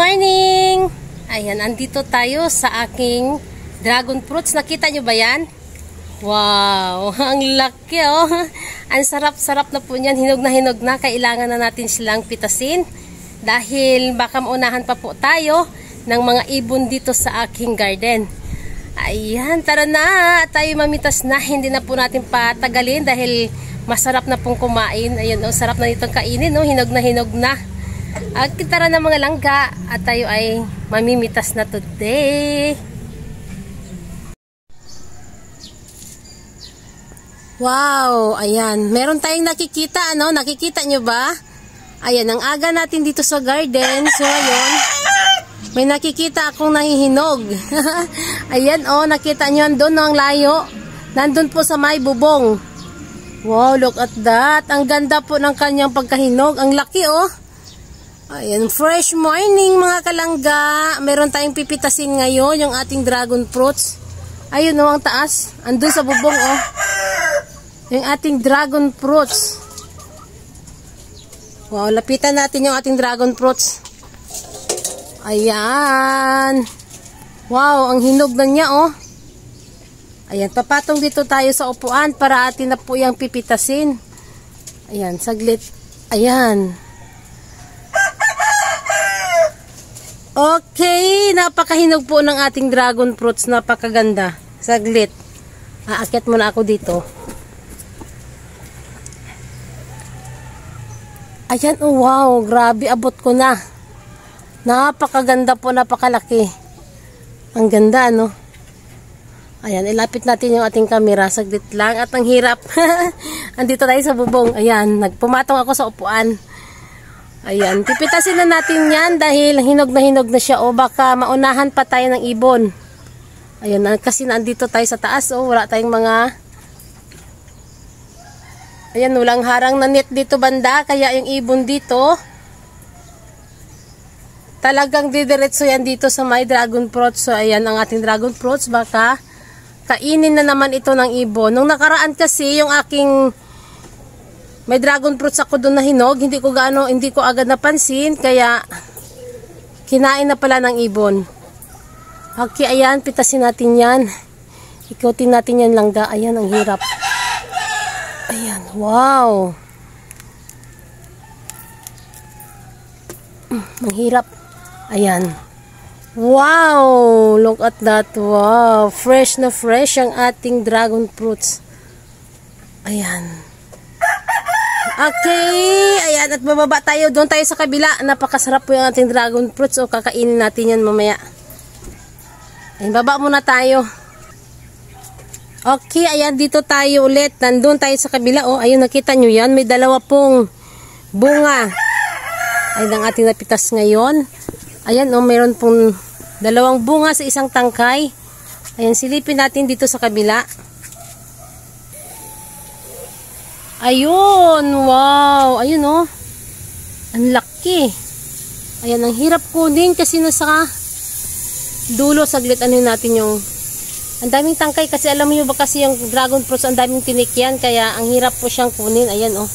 morning! Ayan, andito tayo sa aking dragon fruits. Nakita nyo ba yan? Wow! Ang laki oh! Ang sarap-sarap na po niyan. Hinog na. Kailangan na natin silang pitasin. Dahil baka maunahan pa po tayo ng mga ibon dito sa aking garden. Ayan, tara na! Tayo mamitas na. Hindi na po natin patagalin dahil masarap na pong kumain. Ayun oh, sarap na nitong kainin oh. Hinog na. Tara na mga langga at tayo ay mamimitas na today. Wow, ayan. Meron tayong nakikita, ano? Nakikita nyo ba? Ayan, ang aga natin dito sa garden. So, ayun, may nakikita akong nahihinog. Ayan, oh, nakita nyo, andun, no, ang layo. Nandun po sa may bubong. Wow, look at that. Ang ganda po ng kanyang pagkahinog. Ang laki, oh. Ayan, fresh morning mga kalangga. Meron tayong pipitasin ngayon, yung ating dragon fruits. Ayun, oh, ang taas. Andun sa bubong, oh. Yung ating dragon fruits. Wow, lapitan natin yung ating dragon fruits. Ayan. Wow, ang hinog na niya, oh. Ayan, papatong dito tayo sa upuan para atin na po yung pipitasin. Ayan, saglit. Ayan. Okay, napakahinog po ng ating dragon fruits. Napakaganda. Saglit. Aakyat muna ako dito. Ayan, oh wow, grabe, abot ko na. Napakaganda po, napakalaki. Ang ganda, no? Ayan, ilapit natin yung ating camera. Saglit lang at ang hirap. Andito tayo sa bubong. Ayan, nagpumatong ako sa upuan. Ayan, pipitasin na natin yan dahil hinog na siya. O baka maunahan pa tayo ng ibon. Ayan, kasi nandito tayo sa taas. O, wala tayong mga... Ayan, walang harang na net dito banda. Kaya yung ibon dito, talagang didiretso yan dito sa may dragon fruits. So, ayan ang ating dragon fruits. Baka kainin na naman ito ng ibon. Nung nakaraan kasi, yung aking... May dragon fruits ako doon na hinog, hindi ko agad napansin, kaya kinain na pala ng ibon. Okay, ayan, pitasin natin yan. Ikutin natin yan langga. Ayan, ang hirap. Ayan, wow. Ang hirap. Ayan. Wow, look at that. Wow, fresh na fresh ang ating dragon fruits. Ayan. Okay, ayan, at bababa tayo. Doon tayo sa kabila. Napakasarap po yung ating dragon fruits. O, kakainin natin yan mamaya. Ayan, baba muna tayo. Okay, ayan, dito tayo ulit. Nandun tayo sa kabila. O, ayun, nakita nyo yan. May dalawa pong bunga. Ayan ang ating napitas ngayon. Ayan, o, mayroon pong dalawang bunga sa isang tangkay. Ayan, silipin natin dito sa kabila. Ayun, wow. Ayun, oh. Ang laki. Ayan, ang hirap kunin kasi nasa dulo. Saglit, ano natin yung... Ang daming tangkay kasi alam mo ba kasi yung dragon fruits, ang daming tinikyan. Kaya ang hirap po siyang kunin. Ayan, oh.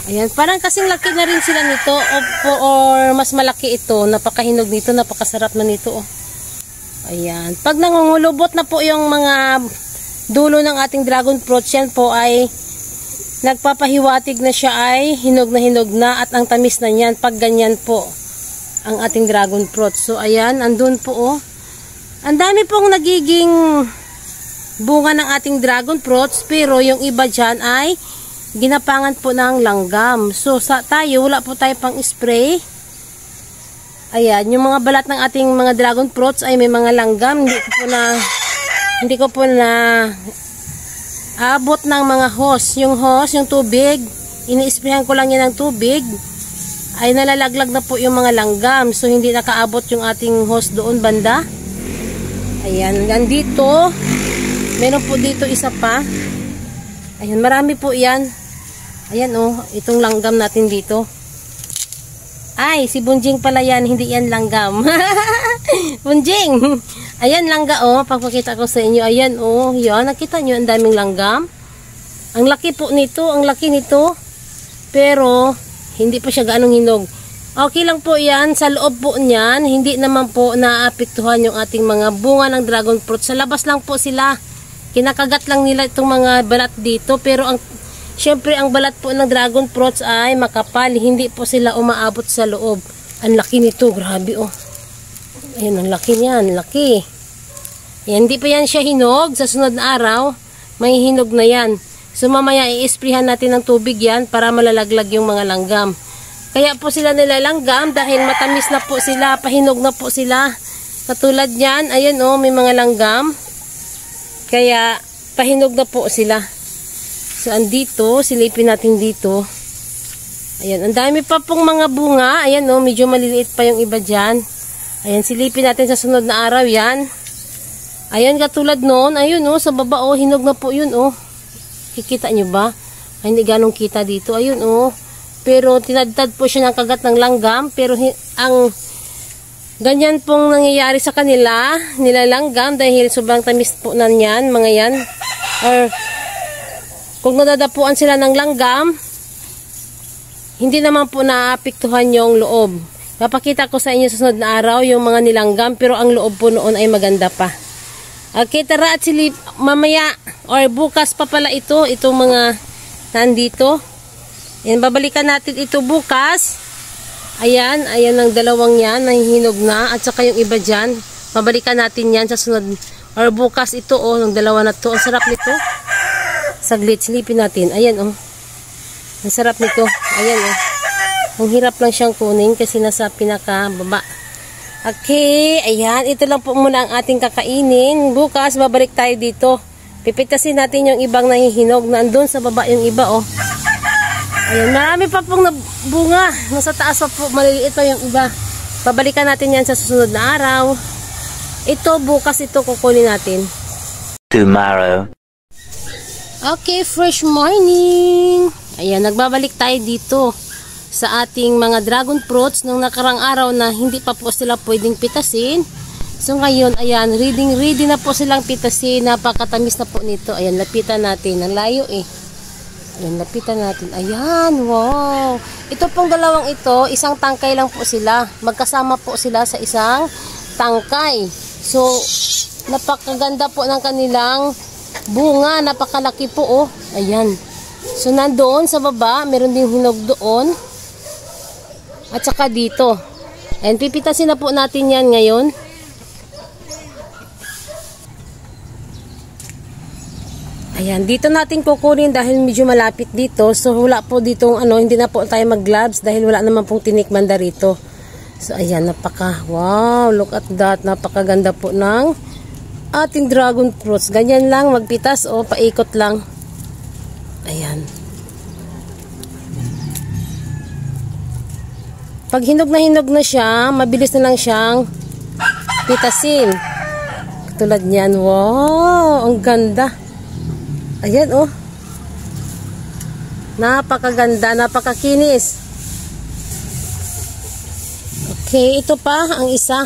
Ayan, parang kasing laki na rin sila nito. Or mas malaki ito. Napakahinog nito. Napakasarap na nito, oh. Ayan. Pag nangungulubot na po yung mga dulo ng ating dragon fruits, yan po ay... Nagpapahiwatig na siya ay hinog na at ang tamis na niyan pag ganyan po ang ating dragon fruit. So ayan, andun po oh. Ang dami pong nagiging bunga ng ating dragon fruits pero yung iba dyan ay ginapangan po ng langgam. So tayo, wala po tayo pang spray. Ayan, yung mga balat ng ating mga dragon fruits ay may mga langgam. Hindi ko po na abot ng mga hose. Yung hose, yung tubig, ini-sprayhan ko lang yan ng tubig, ay nalalaglag na po yung mga langgam. So, hindi nakaabot yung ating hose doon banda. Ayan, nandito. Meron po dito isa pa. Ayan, marami po yan. Ayan, oh, itong langgam natin dito. Ay, si Bunjing pala yan, hindi yan langgam. Bunjing! Ayan, langga, oh. Pagpakita ko sa inyo. Ayan, oh. Yan, nakita nyo, ang daming langgam. Ang laki po nito, ang laki nito. Pero, hindi pa siya gaanong hinog. Okay lang po yan. Sa loob po niyan, hindi naman po naapektuhan yung ating mga bunga ng dragon fruit. Sa labas lang po sila. Kinakagat lang nila itong mga balat dito. Pero syempre ang balat po ng dragon fruits ay makapal. Hindi po sila umaabot sa loob. Ang laki nito. Grabe oh. Ayan, ang laki niyan. Laki. Yan, hindi pa yan siya hinog. Sa sunod na araw, may hinog na yan. So mamaya i-sprayhan natin ng tubig yan para malalaglag yung mga langgam. Kaya po sila nilalanggam dahil matamis na po sila, pahinog na po sila. Katulad yan, ayan oh, may mga langgam. Kaya pahinog na po sila. So andito, silipin natin dito. Ayan, ang dami pa pong mga bunga. Ayan oh, medyo maliliit pa yung iba dyan. Ayan, silipin natin sa sunod na araw yan. Ayan, katulad noon, ayun oh, sa baba oh, hinog na po yun oh. Kikita nyo ba? Ay, hindi ganong kita dito. Ayun oh. Pero tinadtad po siya ng kagat ng langgam. Pero ang ganyan pong nangyayari sa kanila, nilalanggam dahil sobrang tamis po na yan, mga yan. Or kung nadadapuan sila ng langgam, hindi naman po naapektuhan yung loob. Papakita ko sa inyo sa sunod na araw yung mga nilanggam, pero ang loob po noon ay maganda pa. Okay, tara at silip mamaya or bukas pa pala itong mga nandito. Yan, babalikan natin ito bukas. Ayan, ayan ang dalawang yan, nahihinog na. At saka yung iba dyan, babalikan natin yan sa sunod or bukas ito oh, ng dalawa na to. Ang sarap nito. Saglit, silipin natin. Ayan oh. Ang sarap nito. Ayan oh. Ang hirap lang siyang kunin kasi nasa pinaka baba. Okay, ayan. Ito lang po muna ang ating kakainin. Bukas, babalik tayo dito. Pipitasin natin yung ibang nahihinog. Nandun sa baba yung iba, oh. Ayan, marami pa pong bunga. Nasa taas pa po, maliliit pa yung iba. Babalikan natin yan sa susunod na araw. Ito, bukas ito kukunin natin. Tomorrow. Okay, fresh morning. Ayan, nagbabalik tayo dito sa ating mga dragon fruits nung nakarang araw na hindi pa po sila pwedeng pitasin. So ngayon, ayan, ready na po silang pitasin. Napakatamis na po nito. Ayan, lapitan natin. Ang layo eh. Ayan, lapitan natin. Ayan, wow. Ito pong dalawang ito, isang tangkay lang po sila. Magkasama po sila sa isang tangkay. So, napakaganda po ng kanilang bunga. Napakalaki po oh. Ayan. So, nandoon sa baba, meron ding hinog doon. At saka dito. And pipitasin na po natin yan ngayon. Ayan, dito natin kukunin dahil medyo malapit dito. So wala po dito, hindi na po tayo mag-gloves dahil wala naman pong tinikman rito. So ayan, wow, look at that. Napakaganda po ng ating dragon fruits. Ganyan lang, magpitas o paikot lang. Ayan. Pag hinog na siya, mabilis na lang siyang pitasin. Tulad niyan. Wow, ang ganda. Ayan oh. Napakaganda, napakakinis. Okay, ito pa ang isa.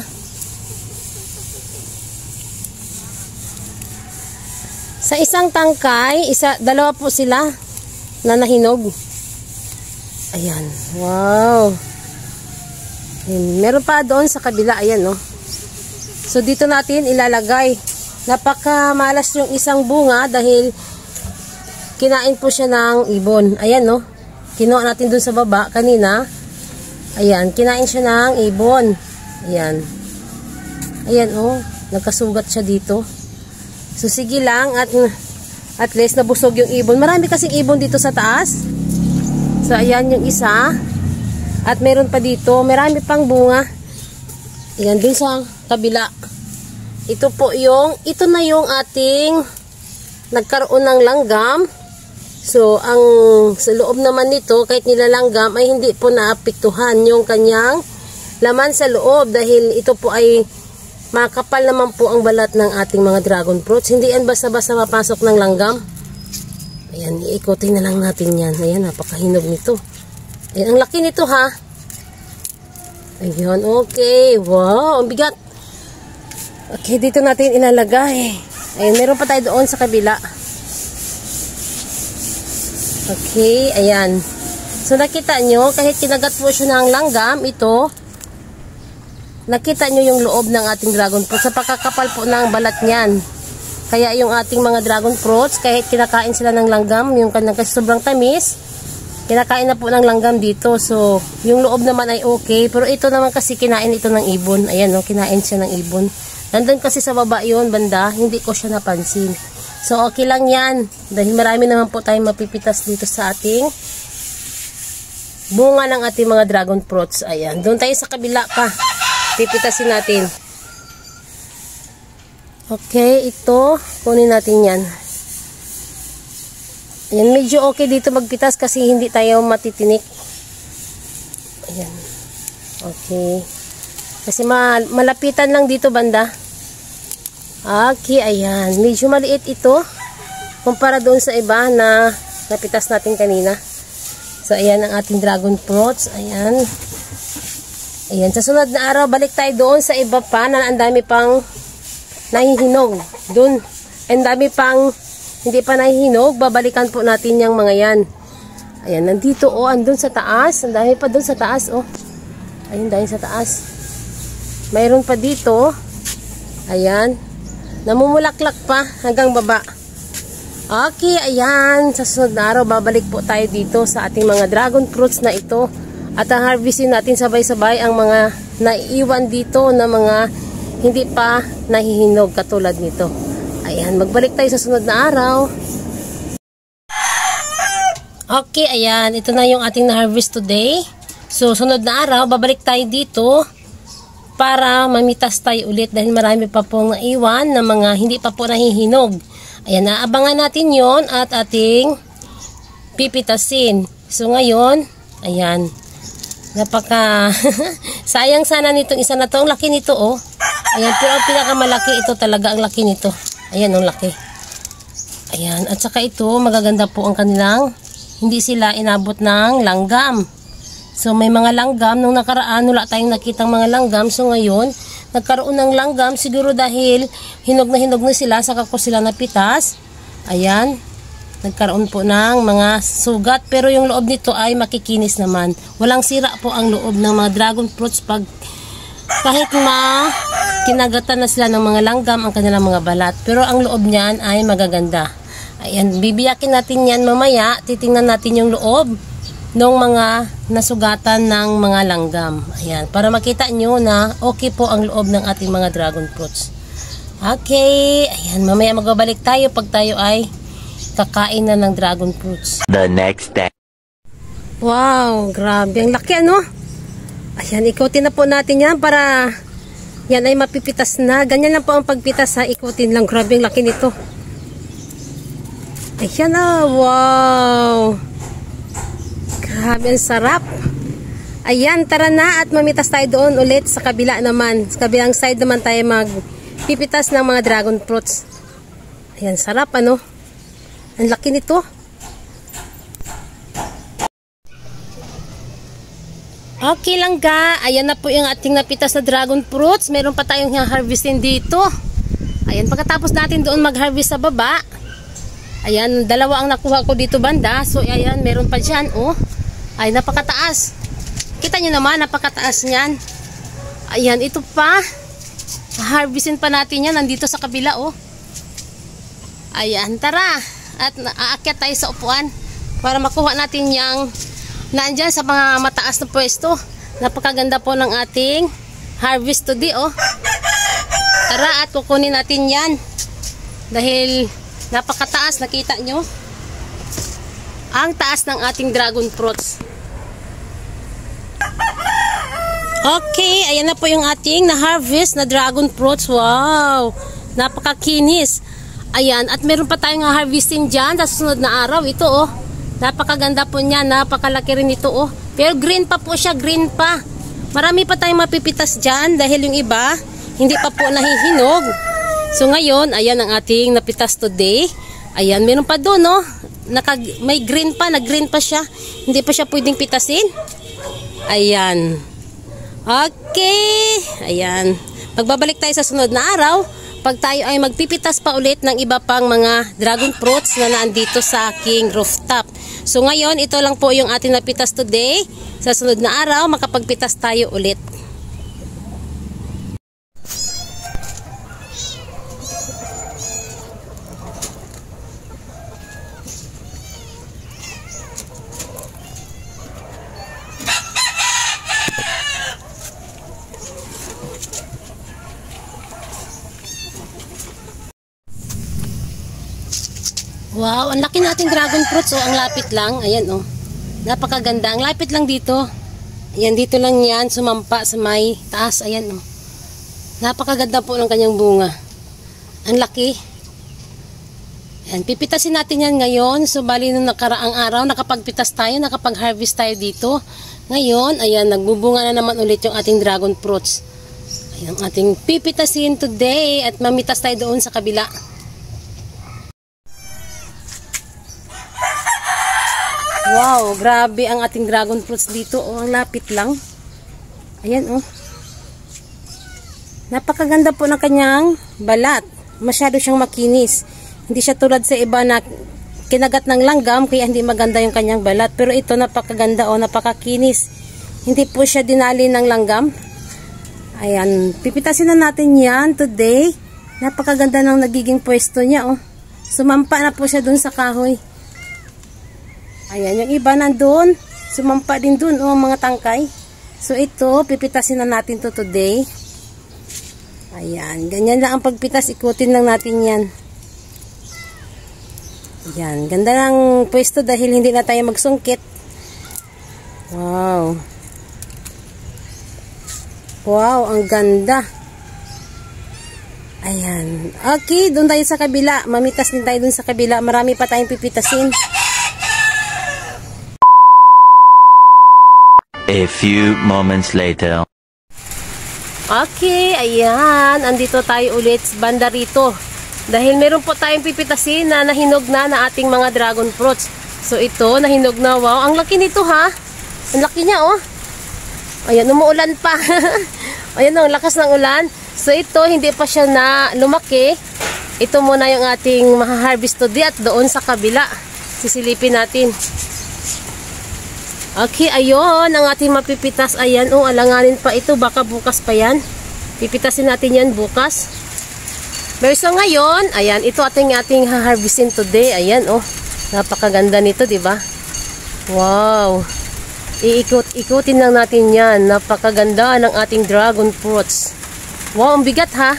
Sa isang tangkay, dalawa po sila na nahinog. Ayan, wow. Meron pa doon sa kabila, ayan oh. So dito natin ilalagay. Napakamalas yung isang bunga dahil kinain po siya ng ibon. Ayan oh. Kinuha natin doon sa baba kanina. Ayan, kinain siya ng ibon. Ayan. Ayan oh, nagkasugat siya dito. So sige lang at least nabusog yung ibon. Marami kasing ibon dito sa taas. So ayan yung isa. At meron pa dito, marami pang bunga. Ayan, dun sa kabila. Ito na yung ating nagkaroon ng langgam. So, sa loob naman nito, kahit nilalanggam, ay hindi po naapektuhan yung kanyang laman sa loob. Dahil ito po ay makapal naman po ang balat ng ating mga dragon fruits. Hindi yan basta-basta mapasok ng langgam. Ayan, iikotin na lang natin yan. Ayan, napakahinog nito. Ayan, ang laki nito ha. Ayan, okay. Wow, ang bigat. Okay, dito natin ilalagay. Ayan, meron pa tayo doon sa kabila. Okay, ayan. So nakita nyo, kahit kinagat po siya ng langgam, ito, nakita nyo yung loob ng ating dragon fruit sa pagkakapal po ng balat niyan. Kaya yung ating mga dragon fruits, kahit kinakain sila ng langgam, yung kanilang kasi sobrang tamis, kinakain na po ng langgam dito. So, yung loob naman ay okay. Pero ito naman kasi kinain ito ng ibon. Ayan, no, kinain siya ng ibon. Nandun kasi sa baba yun, banda, hindi ko siya napansin. So, okay lang yan. Dahil marami naman po tayong mapipitas dito sa ating bunga ng ating mga dragon fruits. Ayan, doon tayo sa kabila pa. Pipitasin natin. Okay, ito, kunin natin yan. Ayan, medyo okay dito magpitas kasi hindi tayo matitinik. Ayan. Okay. Kasi malapitan lang dito banda. Okay, ayan. Medyo maliit ito. Kumpara doon sa iba na napitas natin kanina. So, ayan ang ating dragon fruits. Ayan. Ayan, sa sunod na araw, balik tayo doon sa iba pa na ang dami pang nahihinog. Doon, ang dami pang hindi pa nahihinog. Babalikan po natin yung mga yan. Ayan, nandito o, andun sa taas. Ang dami pa doon sa taas o. Ayun, dahil sa taas. Mayroon pa dito. Ayan. Namumulaklak pa hanggang baba. Okay, ayan. Sa sunod na araw, babalik po tayo dito sa ating mga dragon fruits na ito. At harvestin natin sabay-sabay ang mga naiiwan dito na mga hindi pa nahihinog katulad nito. Ayan, magbalik tayo sa sunod na araw. Okay, ayan. Ito na yung ating na-harvest today. So, sunod na araw, babalik tayo dito para mamitas tayo ulit dahil marami pa pong naiwan na mga hindi pa po nahihinog. Ayan, naabangan natin yon at ating pipitasin. So, ngayon, ayan. Napaka sayang sana nitong isa na to. Ang laki nito, oh. Ayan, pero ang pinakamalaki ito talaga ang laki nito. Ayan, ang laki. Ayan, at saka ito, magaganda po ang kanilang, hindi sila inabot ng langgam. So, may mga langgam. Nung nakaraan, wala tayong nakitang mga langgam. So, ngayon, nagkaroon ng langgam. Siguro dahil hinog na sila, saka ko sila napitas. Ayan. Nagkaroon po ng mga sugat. Pero yung loob nito ay makikinis naman. Walang sira po ang loob ng mga dragon fruits pag kahit kinagatan na sila ng mga langgam ang kanilang mga balat. Pero ang loob niyan ay magaganda. Ayan, bibiyakin natin yan mamaya. Titingnan natin yung loob ng mga nasugatan ng mga langgam. Ayan, para makita nyo na okay po ang loob ng ating mga dragon fruits. Okay, ayan, mamaya magbabalik tayo pag tayo ay kakain na ng dragon fruits. The next day. Wow, grabe. Ang laki, ano? Ayan, ikutin na po natin yan para yan ay mapipitas na. Ganyan lang po ang pagpitas, ha. Ikutin lang. Grabe ang laki nito. Ayan na. Wow. Grabe, ang sarap. Ayan, tara na at mamitas tayo doon ulit sa kabila naman. Sa kabilang side naman tayo magpipitas ng mga dragon fruits. Ayan, sarap, ano? Ang laki nito. Okay lang ga. Ayan na po yung ating napitas na dragon fruits. Meron pa tayong harvestin dito. Ayan, pagkatapos natin doon mag-harvest sa baba. Ayan, dalawa ang nakuha ko dito banda. So, ayan, meron pa dyan, oh. Ay, napakataas. Kita nyo naman, napakataas niyan. Ayan, ito pa. Harvestin pa natin yan. Nandito sa kabila, oh. Ayan, tara. At aakyat tayo sa upuan para makuha natin yung nandyan sa mga mataas na pwesto. Napakaganda po ng ating harvest today, oh. Tara at kukunin natin yan. Dahil napakataas, nakita nyo? Ang taas ng ating dragon fruits. Okay, ayan na po yung ating na-harvest na dragon fruits. Wow! Napakakinis. Ayan, at meron pa tayong harvesting dyan sa susunod na araw. Ito, oh. Napakaganda po niya. Napakalaki rin ito, oh. Pero green pa po siya, green pa. Marami pa tayong mapipitas dyan dahil yung iba, hindi pa po nahihinog. So ngayon, ayan ang ating napitas today. Ayan, meron pa doon, no? May green pa, nag-green pa siya. Hindi pa siya pwedeng pitasin. Ayan. Okay. Ayan. Magbabalik tayo sa sunod na araw. Pag tayo ay magpipitas pa ulit ng iba pang mga dragon fruits na naandito sa aking rooftop. So ngayon, ito lang po yung ating napitas today. Sa sunod na araw, makapagpitas tayo ulit. Wow, ang laki natin dragon fruits. Oh, ang lapit lang. Ayan, oh. Napakaganda. Ang lapit lang dito. Ayan, dito lang yan. Sumampa sa may taas. Ayan, oh. Napakaganda po ng kanyang bunga. Ang laki. Ayan, pipitasin natin yan ngayon. So, bali nung nakaraang araw, nakapagpitas tayo, nakapag-harvest tayo dito. Ngayon, ayan, nagbubunga na naman ulit yung ating dragon fruits. Ayan, ang ating pipitasin today at mamitas tayo doon sa kabila. Wow, grabe ang ating dragon fruits dito. Oh, ang lapit lang. Ayan, oh. Napakaganda po ng kanyang balat. Masyado siyang makinis. Hindi siya tulad sa iba na kinagat ng langgam, kaya hindi maganda yung kanyang balat. Pero ito, napakaganda, oh, napakakinis. Hindi po siya dinali ng langgam. Ayan, pipitasin na natin yan today. Napakaganda ng nagiging pwesto niya, oh. Sumampa na po siya dun sa kahoy. Ayan, yung iba nandun. Sumampa din dun, oh, mga tangkay. So, ito, pipitasin na natin to today. Ayan, ganyan lang ang pagpitas. Ikutin lang natin yan. Ayan, ganda ng pwesto dahil hindi na tayo magsungkit. Wow. Wow, ang ganda. Ayan. Okay, doon tayo sa kabila. Mamitas din tayo dun sa kabila. Marami pa tayong pipitasin. A few moments later. Okay, ayan. Andito tayo ulit sa banda rito. Dahil meron po tayong pipitasin na nahinog na ating mga dragon fruits. So ito, nahinog na. Wow, ang laki nito ha. Ang laki niya, oh. Ayan, umuulan pa. Ayan, ang lakas ng ulan. So ito, hindi pa siya na lumaki. Ito muna yung ating maha-harvest today at doon sa kabila. Sisilipin natin. Okay, ayun, ang ating mapipitas. Ayan, oh, alanganin pa ito. Baka bukas pa yan. Pipitasin natin yan bukas. Pero so ngayon, ayan, ito ating ha-harvestin today. Ayan, oh, napakaganda nito, diba? Wow. Iikutin lang natin yan. Napakaganda ng ating dragon fruits. Wow, ang bigat ha.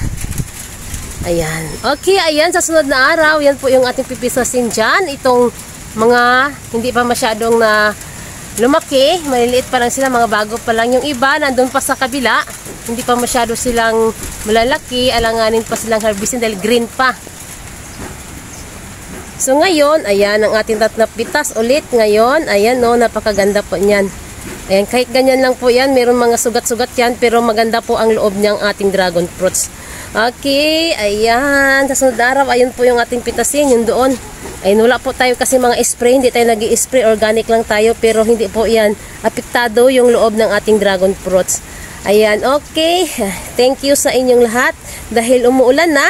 Ayan. Okay, ayan, sa sunod na araw, yan po yung ating pipisasin dyan. Itong mga hindi pa masyadong na lumaki, maliliit pa lang sila, mga bago pa lang. Yung iba, nandun pa sa kabila, hindi pa masyado silang malalaki, alanganin pa silang harvestin dahil green pa. So ngayon, ayan, ang ating napitas ulit ngayon. Ayan, no, napakaganda po niyan. Ayan, kahit ganyan lang po yan, meron mga sugat-sugat yan, pero maganda po ang loob niyang ating dragon fruits. Okay, ayan, sa sunod araw, ayun po yung ating pitasin, yung doon. Ayun, wala po tayo kasi mga spray, hindi tayo nag-i-spray, organic lang tayo, pero hindi po yan apektado yung loob ng ating dragon fruits. Ayan, okay, thank you sa inyong lahat, dahil umuulan na.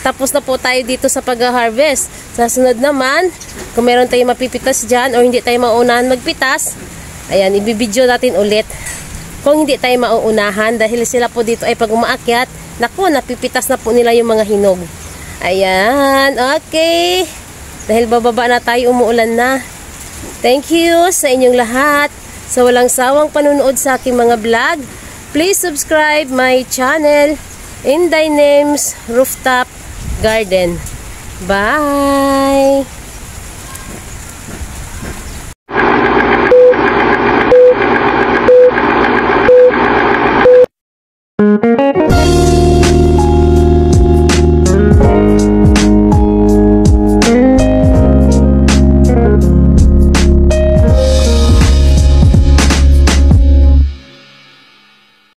Tapos na po tayo dito sa pag-harvest. Sa sunod naman, kung meron tayong mapipitas dyan, o hindi tayo mauunahan magpitas, ayan, ibibidyo natin ulit. Kung hindi tayo mauunahan, dahil sila po dito ay pag umaakyat, naku, napipitas na po nila yung mga hinog. Ayan, okay. Dahil bababa na tayo, umuulan na. Thank you sa inyong lahat. Sa walang sawang panunood sa aking mga vlog, please subscribe my channel, Inday Names Rooftop Garden. Bye!